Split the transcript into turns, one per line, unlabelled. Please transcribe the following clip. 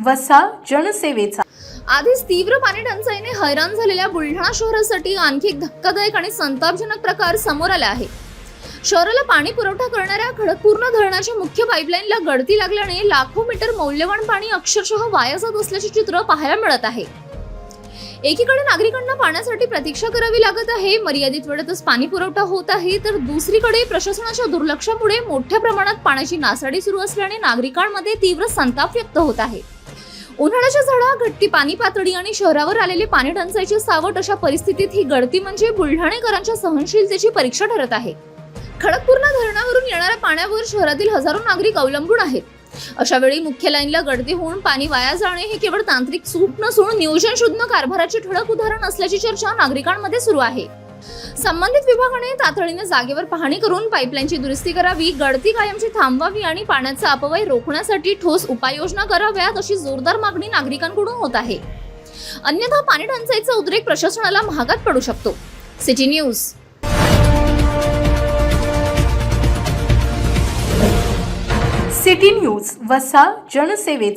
वसा जनसेवेचा.
आधीच तीव्र पाणी टंचाईने हैराण झालेल्या बुलढाणा शहरासाठी आणखी एक धक्कादायक आणि संतापजनक प्रकार समोर आला आहे. शहराला पाणी पुरवठा करणाऱ्या खडकपूर्ण धरणाच्या मुख्य पाईपलाईनला गळती लागल्याने लाखो मीटर मौल्यवान पाणी अक्षरशः वाया जात असल्याचे चित्र पाहायला मिळत आहे. एकीकडे नागरिकांना पाण्यासाठी प्रतीक्षा करावी लागत आहे, मर्यादित वेळेतच पाणी पुरवठा होत आहे, तर दुसरीकडे प्रशासनाच्या दुर्लक्षामुळे मोठ्या प्रमाणात पाण्याची नासाडी सुरू असल्याने नागरिकांमध्ये तीव्र संताप व्यक्त होत आहे. उन्हाळ्याच्या झळा, घटती पाणी पातळी आणि शहरावर आलेले पाणी टंचाईचे सावट अशा परिस्थितीत ही गळती म्हणजे बुलढाणेकरांच्या सहनशीलतेची परीक्षा ठरत आहे. खडकपूर्ण धरणावरून येणाऱ्या पाण्यावर शहरातील हजारो नागरिक अवलंबून आहेत. अशा वेळी मुख्य लाईनला गळती होऊन पाणी वाया जाणे हे केवळ तांत्रिक चूक नसून नियोजन शून्य कारभाराचे ठळक उदाहरण असल्याची चर्चा नागरिकांमध्ये सुरू आहे. संबंधित विभागाने तातडीने जागेवर पाहणी करून पाईपलाईनची दुरुस्ती करावी, गळती कायमची थांबवावी आणि पाण्याचा अपव्यय रोखण्यासाठी ठोस उपाययोजना कराव्यात अशी जोरदार मागणी नागरिकांकडून होत आहे. अन्यथा पाणी टंचाईचा उद्रेक प्रशासनाला महागात पडू शकतो. City news.
सिटी न्यूज वसा जनसेवेचा.